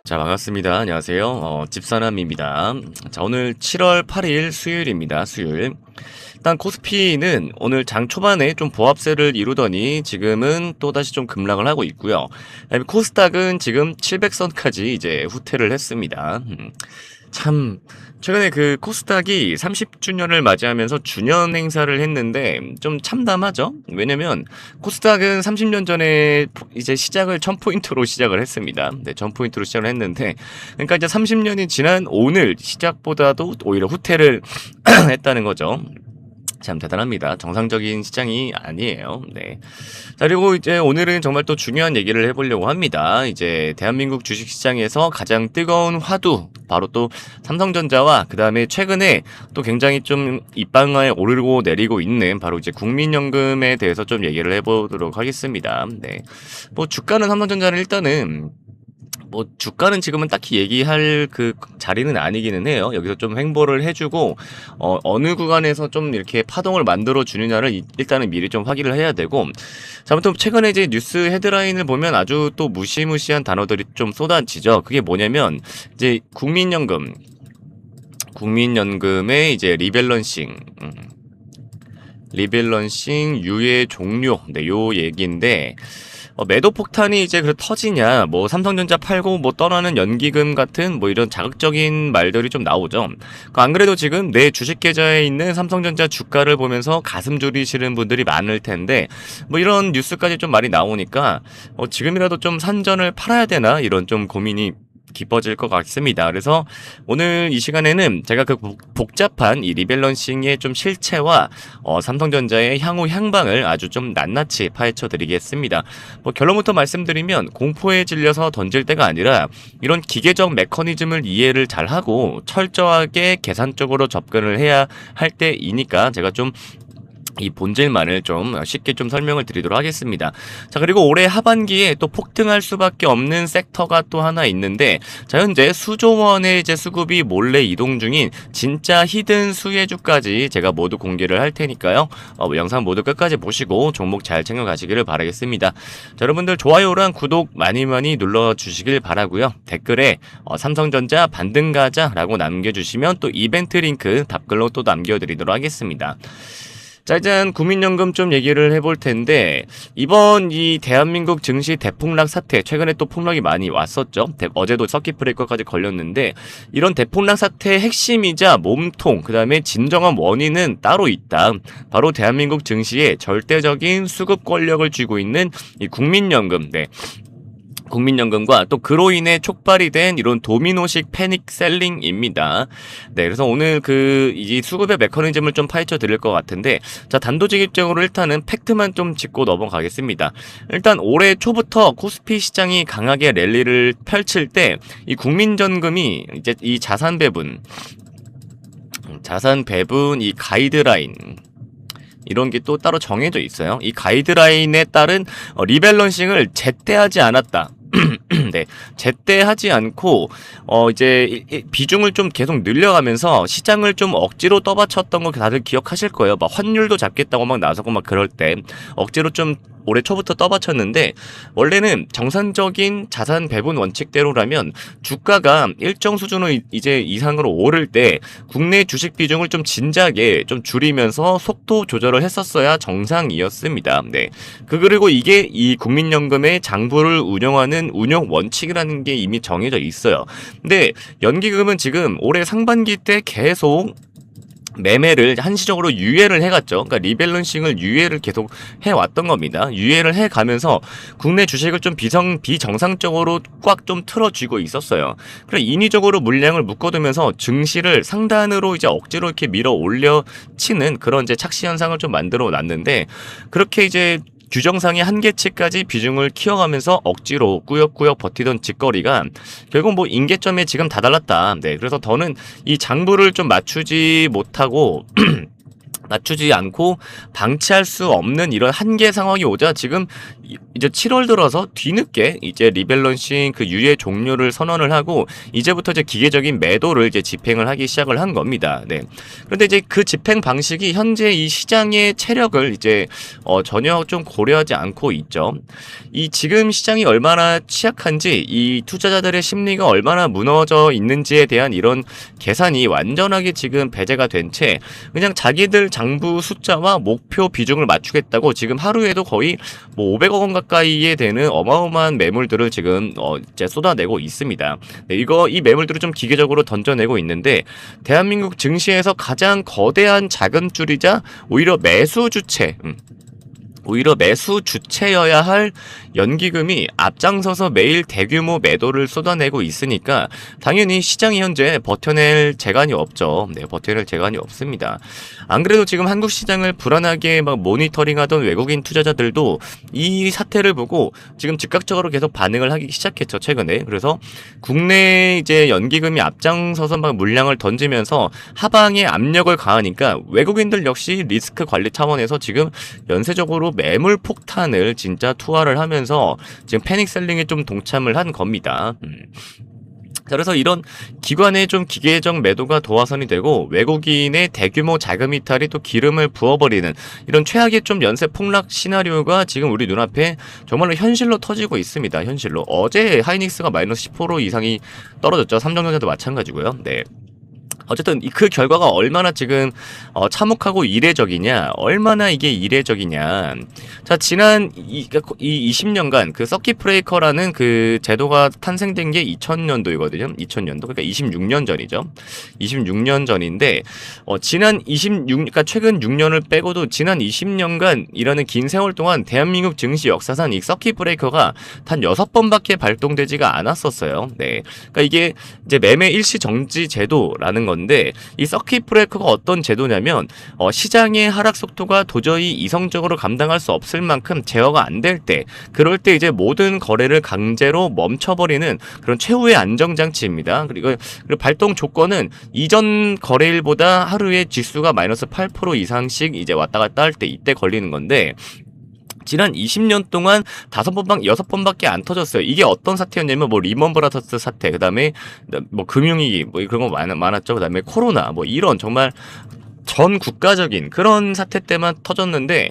자, 반갑습니다. 안녕하세요. 집사남입니다. 자, 오늘 7월 8일 수요일입니다. 수요일. 일단 코스피는 오늘 장 초반에 좀 보합세를 이루더니 지금은 또다시 좀 급락을 하고 있고요. 그다음에 코스닥은 지금 700선까지 이제 후퇴를 했습니다. 참 최근에 그 코스닥이 30주년을 맞이하면서 주년 행사를 했는데 좀 참담하죠? 왜냐면 코스닥은 30년 전에 이제 시작을 1000포인트로 시작을 했습니다. 네, 1000포인트로 시작을 했는데 그러니까 이제 30년이 지난 오늘 시작보다도 오히려 후퇴를 했다는 거죠. 참 대단합니다. 정상적인 시장이 아니에요. 네. 자, 그리고 이제 오늘은 정말 또 중요한 얘기를 해보려고 합니다. 이제 대한민국 주식시장에서 가장 뜨거운 화두, 바로 또 삼성전자와 그 다음에 최근에 또 굉장히 좀 입방아에 오르고 내리고 있는 바로 이제 국민연금에 대해서 좀 얘기를 해보도록 하겠습니다. 네. 뭐 주가는 삼성전자는 일단은 뭐 주가는 지금은 딱히 얘기할 그 자리는 아니기는 해요. 여기서 좀 횡보를 해주고 어느 구간에서 좀 이렇게 파동을 만들어 주느냐를 일단은 미리 좀 확인을 해야 되고, 자, 아무튼 최근에 이제 뉴스 헤드라인을 보면 아주 또 무시무시한 단어들이 좀 쏟아지죠. 그게 뭐냐면 이제 국민연금의 이제 리밸런싱 유예 종료, 네, 요 얘기인데. 매도 폭탄이 이제 터지냐, 뭐 삼성전자 팔고 뭐 떠나는 연기금 같은 뭐 이런 자극적인 말들이 좀 나오죠. 안 그래도 지금 내 주식 계좌에 있는 삼성전자 주가를 보면서 가슴 졸이시는 분들이 많을 텐데, 뭐 이런 뉴스까지 좀 많이 나오니까 지금이라도 좀 산전을 팔아야 되나 이런 좀 고민이 깊어질 것 같습니다. 그래서 오늘 이 시간에는 제가 그 복잡한 이 리밸런싱의 좀 실체와 삼성전자의 향후 향방을 아주 좀 낱낱이 파헤쳐 드리겠습니다. 뭐 결론부터 말씀드리면 공포에 질려서 던질 때가 아니라 이런 기계적 메커니즘을 이해를 잘하고 철저하게 계산적으로 접근을 해야 할 때이니까 제가 좀 이 본질만을 좀 쉽게 좀 설명을 드리도록 하겠습니다. 자, 그리고 올해 하반기에 또 폭등할 수밖에 없는 섹터가 또 하나 있는데, 자, 현재 수조 원의 이제 수급이 몰래 이동 중인 진짜 히든 수혜주까지 제가 모두 공개를 할 테니까요. 영상 모두 끝까지 보시고 종목 잘 챙겨가시기를 바라겠습니다. 자, 여러분들 좋아요랑 구독 많이 눌러주시길 바라고요. 댓글에 삼성전자 반등 가자라고 남겨주시면 또 이벤트 링크 답글로 또 남겨드리도록 하겠습니다. 자, 일단 국민연금 좀 얘기를 해볼 텐데, 이번 이 대한민국 증시 대폭락 사태, 최근에 또 폭락이 많이 왔었죠. 어제도 서킷 브레이커까지 걸렸는데, 이런 대폭락 사태의 핵심이자 몸통, 그 다음에 진정한 원인은 따로 있다. 바로 대한민국 증시에 절대적인 수급 권력을 쥐고 있는 이 국민연금, 네. 국민연금과 또 그로 인해 촉발이 된 이런 도미노식 패닉 셀링입니다. 네, 그래서 오늘 이 수급의 메커니즘을 좀 파헤쳐 드릴 것 같은데, 자, 단도직입적으로 일단은 팩트만 좀 짚고 넘어가겠습니다. 일단 올해 초부터 코스피 시장이 강하게 랠리를 펼칠 때 이 국민연금이 이제 이 자산 배분, 이 가이드라인, 이런 게 또 따로 정해져 있어요. 이 가이드라인에 따른 리밸런싱을 제때하지 않았다. 네, 제때하지 않고 이제 비중을 좀 계속 늘려가면서 시장을 좀 억지로 떠받쳤던 거 다들 기억하실 거예요. 막 환율도 잡겠다고 막 나서고 막 그럴 때 억지로 좀 올해 초부터 떠받쳤는데, 원래는 정상적인 자산 배분 원칙대로라면 주가가 일정 수준을 이제 이상으로 오를 때 국내 주식 비중을 좀 진작에 좀 줄이면서 속도 조절을 했었어야 정상이었습니다. 네. 그리고 이게 이 국민연금의 장부를 운영하는 운영 원칙이라는 게 이미 정해져 있어요. 근데 연기금은 지금 올해 상반기 때 계속 매매를 한시적으로 유예를 해갔죠. 그러니까 리밸런싱을 유예를 계속 해왔던 겁니다. 유예를 해가면서 국내 주식을 좀 비정상적으로 꽉 좀 틀어쥐고 있었어요. 그래서 인위적으로 물량을 묶어두면서 증시를 상단으로 이제 억지로 이렇게 밀어 올려치는 그런 이제 착시 현상을 좀 만들어 놨는데, 그렇게 이제 규정상의 한계치까지 비중을 키워가면서 억지로 꾸역꾸역 버티던 직거리가 결국 뭐 임계점에 지금 다달랐다. 네, 그래서 더는 이 장부를 좀 맞추지 못하고 맞추지 않고 방치할 수 없는 이런 한계 상황이 오자 지금 이제 7월 들어서 뒤늦게 이제 리밸런싱 그 유예 종료를 선언을 하고 이제부터 이제 기계적인 매도를 이제 집행을 하기 시작을 한 겁니다. 네. 그런데 이제 그 집행 방식이 현재 이 시장의 체력을 이제 전혀 좀 고려하지 않고 있죠. 이 지금 시장이 얼마나 취약한지, 이 투자자들의 심리가 얼마나 무너져 있는지에 대한 이런 계산이 완전하게 지금 배제가 된 채 그냥 자기들 장부 숫자와 목표 비중을 맞추겠다고 지금 하루에도 거의 뭐 500억 원 가까이에 되는 어마어마한 매물들을 지금 이제 쏟아내고 있습니다. 네, 이 매물들을 좀 기계적으로 던져내고 있는데 대한민국 증시에서 가장 거대한 자금줄이자 오히려 매수 주체여야 할 연기금이 앞장서서 매일 대규모 매도를 쏟아내고 있으니까 당연히 시장이 현재 버텨낼 재간이 없죠. 네, 버텨낼 재간이 없습니다. 안 그래도 지금 한국 시장을 불안하게 막 모니터링하던 외국인 투자자들도 이 사태를 보고 지금 즉각적으로 계속 반응을 하기 시작했죠, 최근에. 그래서 국내 이제 연기금이 앞장서서 막 물량을 던지면서 하방에 압력을 가하니까 외국인들 역시 리스크 관리 차원에서 지금 연쇄적으로 매물 폭탄을 진짜 투하를 하면서 지금 패닉셀링에 좀 동참을 한 겁니다. 그래서 이런 기관의 좀 기계적 매도가 도화선이 되고 외국인의 대규모 자금 이탈이 또 기름을 부어버리는 이런 최악의 좀 연쇄 폭락 시나리오가 지금 우리 눈앞에 정말로 현실로 터지고 있습니다. 현실로. 어제 하이닉스가 마이너스 10% 이상이 떨어졌죠. 삼성전자도 마찬가지고요. 네. 어쨌든 그 결과가 얼마나 지금 참혹하고 이례적이냐, 얼마나 이게 이례적이냐. 자, 지난 20년간 그 서킷 브레이커라는 그 제도가 탄생된 게 2000년도이거든요. 2000년도. 그러니까 26년 전이죠. 26년 전인데 그러니까 최근 6년을 빼고도 지난 20년간이라는 긴 세월 동안 대한민국 증시 역사상 이 서킷 브레이커가 단 6번밖에 발동되지가 않았었어요. 네. 그러니까 이게 이제 매매 일시 정지 제도라는 건데 이 서킷 브레이커가 어떤 제도냐면 시장의 하락 속도가 도저히 이성적으로 감당할 수 없을 만큼 제어가 안 될 때, 그럴 때 이제 모든 거래를 강제로 멈춰버리는 그런 최후의 안정장치입니다. 그리고 발동 조건은 이전 거래일보다 하루에 지수가 마이너스 8% 이상씩 이제 왔다 갔다 할 때 이때 걸리는 건데 지난 20년 동안 6번밖에 안 터졌어요. 이게 어떤 사태였냐면 뭐 리먼 브라더스 사태, 그다음에 뭐 금융위기 뭐 그런 거 많았죠. 그다음에 코로나 뭐 이런 정말 전 국가적인 그런 사태 때만 터졌는데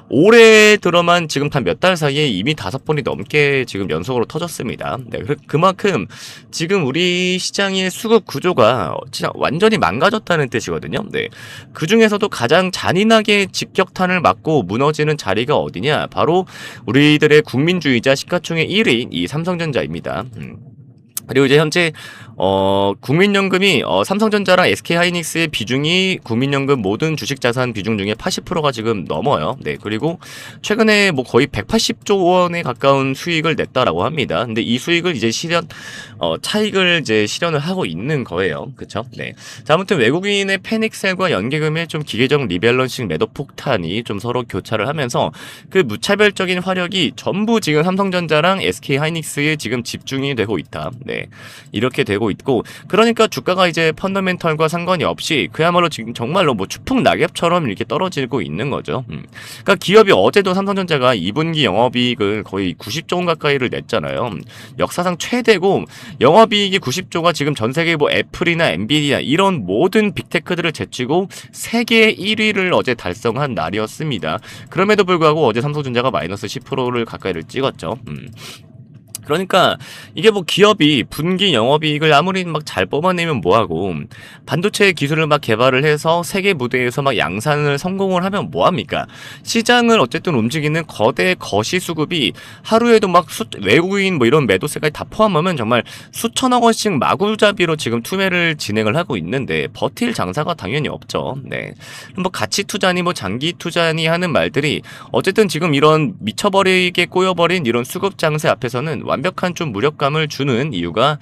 올해 들어만 지금 단 몇 달 사이에 이미 5번이 넘게 지금 연속으로 터졌습니다. 네, 그만큼 지금 우리 시장의 수급 구조가 진짜 완전히 망가졌다는 뜻이거든요. 네, 그 중에서도 가장 잔인하게 직격탄을 맞고 무너지는 자리가 어디냐? 바로 우리들의 국민주의자 시가총액 1위인 이 삼성전자입니다. 그리고 이제 현재 국민연금이 삼성전자랑 SK하이닉스의 비중이 국민연금 모든 주식자산 비중 중에 80%가 지금 넘어요. 네, 그리고 최근에 뭐 거의 180조 원에 가까운 수익을 냈다라고 합니다. 근데 이 수익을 이제 차익을 이제 실현을 하고 있는 거예요. 그쵸? 네. 자, 아무튼 외국인의 패닉셀과 연기금의 좀 기계적 리밸런싱 매도 폭탄이 좀 서로 교차를 하면서 그 무차별적인 화력이 전부 지금 삼성전자랑 SK하이닉스에 지금 집중이 되고 있다. 네. 이렇게 되고 있고, 그러니까 주가가 이제 펀더멘털과 상관이 없이 그야말로 지금 정말로 뭐 추풍 낙엽처럼 이렇게 떨어지고 있는 거죠. 그러니까 기업이 어제도 삼성전자가 2분기 영업이익을 거의 90조 원 가까이를 냈잖아요. 역사상 최대고 영업이익이 90조가 지금 전 세계 뭐 애플이나 엔비디아 이런 모든 빅테크들을 제치고 세계 1위를 어제 달성한 날이었습니다. 그럼에도 불구하고 어제 삼성전자가 마이너스 10%를 가까이를 찍었죠. 그러니까 이게 뭐 기업이 분기 영업이익을 아무리 막 잘 뽑아내면 뭐하고 반도체 기술을 막 개발을 해서 세계 무대에서 막 양산을 성공을 하면 뭐합니까? 시장을 어쨌든 움직이는 거대 거시 수급이 하루에도 막 외국인 뭐 이런 매도세까지 다 포함하면 정말 수천억 원씩 마구잡이로 지금 투매를 진행을 하고 있는데 버틸 장사가 당연히 없죠. 네. 뭐 가치 투자니 뭐 장기 투자니 하는 말들이 어쨌든 지금 이런 미쳐버리게 꼬여버린 이런 수급 장세 앞에서는 완벽한 좀 무력감을 주는 이유가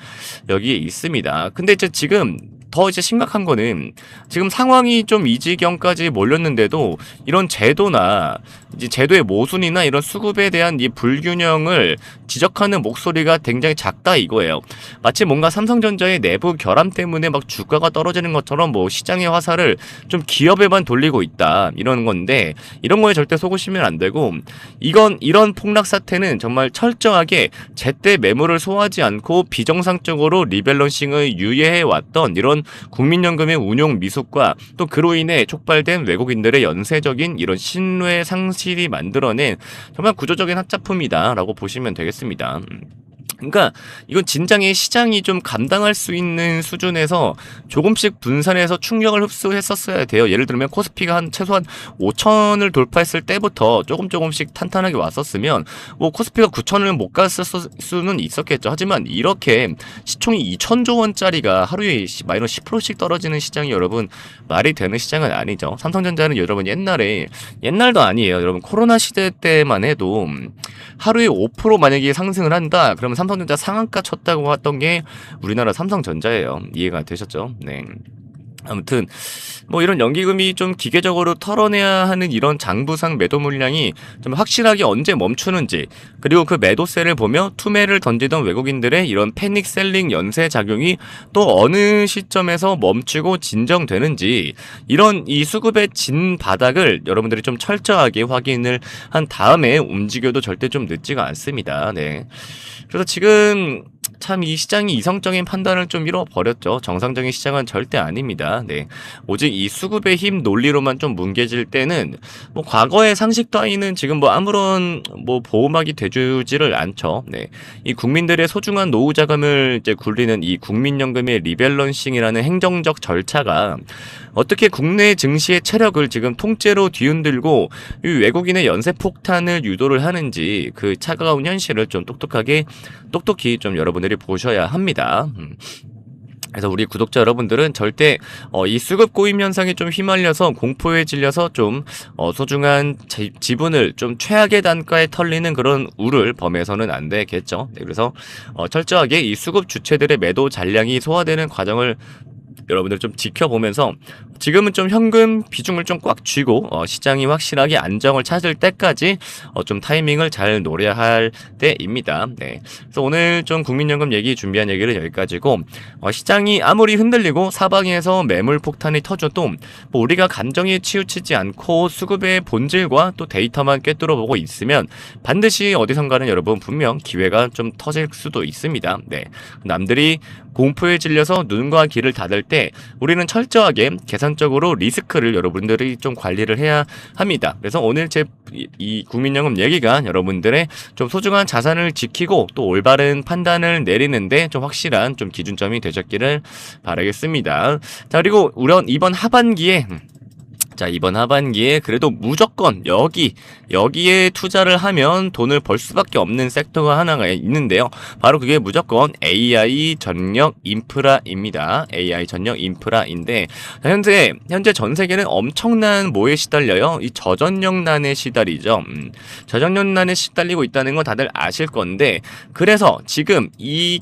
여기에 있습니다. 근데 이제 지금 더 이제 심각한 거는 지금 상황이 좀 이 지경까지 몰렸는데도 이런 제도나 이제 제도의 모순이나 이런 수급에 대한 이 불균형을 지적하는 목소리가 굉장히 작다 이거예요. 마치 뭔가 삼성전자의 내부 결함 때문에 막 주가가 떨어지는 것처럼 뭐 시장의 화살을 좀 기업에만 돌리고 있다 이런 건데, 이런 거에 절대 속으시면 안 되고, 이런 폭락 사태는 정말 철저하게 제때 매물을 소화하지 않고 비정상적으로 리밸런싱을 유예해 왔던 이런 국민연금의 운용 미숙과 또 그로 인해 촉발된 외국인들의 연쇄적인 이런 신뢰 상실이 만들어낸 정말 구조적인 학자품이다라고 보시면 되겠습니다. 그러니까 이건 진작에 시장이 좀 감당할 수 있는 수준에서 조금씩 분산해서 충격을 흡수했었어야 돼요. 예를 들면 코스피가 최소한 5천을 돌파했을 때부터 조금씩 탄탄하게 왔었으면 뭐 코스피가 9천을 못 갔을 수는 있었겠죠. 하지만 이렇게 시총이 2천조 원짜리가 하루에 마이너스 10%씩 떨어지는 시장이 여러분 말이 되는 시장은 아니죠. 삼성전자는 여러분 옛날도 아니에요. 여러분 코로나 시대 때만 해도 하루에 5% 만약에 상승을 한다 그러면 삼성전자 상한가 쳤다고 했던 게 우리나라 삼성전자예요. 이해가 되셨죠? 네. 아무튼 뭐 이런 연기금이 좀 기계적으로 털어내야 하는 이런 장부상 매도 물량이 좀 확실하게 언제 멈추는지, 그리고 그 매도세를 보며 투매를 던지던 외국인들의 이런 패닉 셀링 연쇄 작용이 또 어느 시점에서 멈추고 진정되는지, 이런 이 수급의 진 바닥을 여러분들이 좀 철저하게 확인을 한 다음에 움직여도 절대 좀 늦지가 않습니다. 네. 그래서 지금 참 이 시장이 이성적인 판단을 좀 잃어버렸죠. 정상적인 시장은 절대 아닙니다. 네. 오직 이 수급의 힘 논리로만 좀 뭉개질 때는 뭐 과거의 상식 따위는 지금 뭐 아무런 뭐 보호막이 돼주지를 않죠. 네. 이 국민들의 소중한 노후 자금을 이제 굴리는 이 국민연금의 리밸런싱이라는 행정적 절차가 어떻게 국내 증시의 체력을 지금 통째로 뒤흔들고 이 외국인의 연쇄 폭탄을 유도를 하는지, 그 차가운 현실을 좀 똑똑히 좀 여러분들이 보셔야 합니다. 그래서 우리 구독자 여러분들은 절대 이 수급 고임 현상에 좀 휘말려서 공포에 질려서 좀 소중한 지분을 좀 최악의 단가에 털리는 그런 우를 범해서는 안 되겠죠. 네, 그래서 철저하게 이 수급 주체들의 매도 잔량이 소화되는 과정을 여러분들 좀 지켜보면서 지금은 좀 현금 비중을 좀 꽉 쥐고 시장이 확실하게 안정을 찾을 때까지 좀 타이밍을 잘 노려야 할 때입니다. 네. 그래서 오늘 좀 국민연금 얘기 준비한 얘기는 여기까지고, 시장이 아무리 흔들리고 사방에서 매물 폭탄이 터져도 뭐 우리가 감정에 치우치지 않고 수급의 본질과 또 데이터만 꿰뚫어보고 있으면 반드시 어디선가는 여러분 분명 기회가 좀 터질 수도 있습니다. 네. 남들이 공포에 질려서 눈과 귀를 닫을 때 우리는 철저하게 계산적으로 리스크를 여러분들이 좀 관리를 해야 합니다. 그래서 오늘 제 이 국민연금 얘기가 여러분들의 좀 소중한 자산을 지키고 또 올바른 판단을 내리는데 좀 확실한 좀 기준점이 되셨기를 바라겠습니다. 자, 그리고 이번 하반기에 그래도 무조건 여기에 투자를 하면 돈을 벌 수밖에 없는 섹터가 하나가 있는데요. 바로 그게 무조건 AI 전력 인프라입니다. AI 전력 인프라인데, 현재 전 세계는 엄청난 뭐에 시달려요? 이 저전력난에 시달리죠. 저전력난에 시달리고 있다는 거 다들 아실 건데, 그래서 지금 이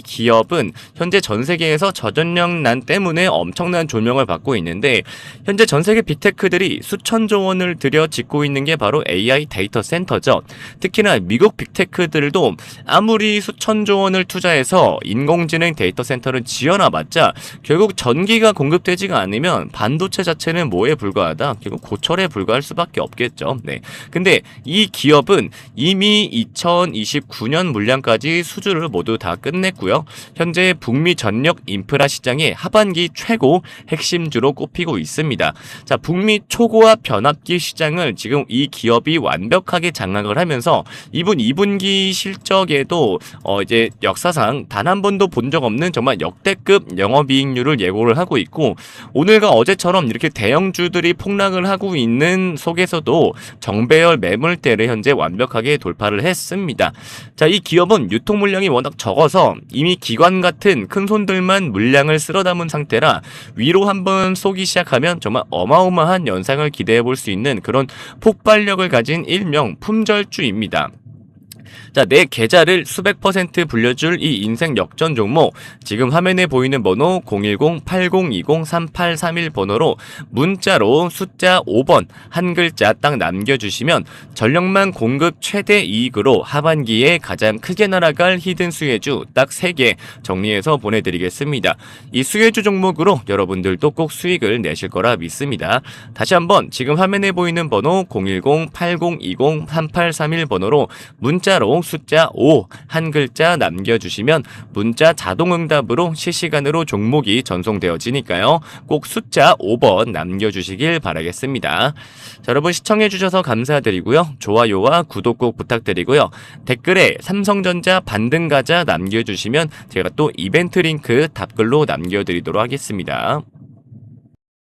기업은 현재 전 세계에서 저전력난 때문에 엄청난 조명을 받고 있는데, 현재 전 세계 빅테크들이 수천조 원을 들여 짓고 있는 게 바로 AI 데이터 센터죠. 특히나 미국 빅테크들도 아무리 수천조 원을 투자해서 인공지능 데이터 센터를 지어놔봤자 결국 전기가 공급되지가 않으면 반도체 자체는 뭐에 불과하다? 결국 고철에 불과할 수밖에 없겠죠. 네. 근데 이 기업은 이미 2029년 물량까지 수주를 모두 다 끝냈고요. 현재 북미 전력 인프라 시장의 하반기 최고 핵심주로 꼽히고 있습니다. 자, 북미 초고압 변압기 시장을 지금 이 기업이 완벽하게 장악을 하면서 이번 2분기 실적에도 이제 역사상 단 한 번도 본 적 없는 정말 역대급 영업이익률을 예고를 하고 있고, 오늘과 어제처럼 이렇게 대형주들이 폭락을 하고 있는 속에서도 정배열 매물대를 현재 완벽하게 돌파를 했습니다. 자, 이 기업은 유통 물량이 워낙 적어서 이미 기관 같은 큰 손들만 물량을 쓸어 담은 상태라 위로 한번 쏘기 시작하면 정말 어마어마한 연상을 기대해 볼 수 있는 그런 폭발력을 가진 일명 품절주입니다. 자, 내 계좌를 수백 퍼센트 불려줄 이 인생 역전 종목, 지금 화면에 보이는 번호 010-8020-3831 번호로 문자로 숫자 5번 한 글자 딱 남겨주시면 전력만 공급 최대 이익으로 하반기에 가장 크게 날아갈 히든 수혜주 딱 3개 정리해서 보내드리겠습니다. 이 수혜주 종목으로 여러분들도 꼭 수익을 내실 거라 믿습니다. 다시 한번 지금 화면에 보이는 번호 010-8020-3831 번호로 문자로 숫자 5 한 글자 남겨주시면 문자 자동응답으로 실시간으로 종목이 전송되어지니까요. 꼭 숫자 5번 남겨주시길 바라겠습니다. 자, 여러분 시청해주셔서 감사드리고요. 좋아요와 구독 꼭 부탁드리고요. 댓글에 삼성전자 반등 가자 남겨주시면 제가 또 이벤트 링크 답글로 남겨드리도록 하겠습니다.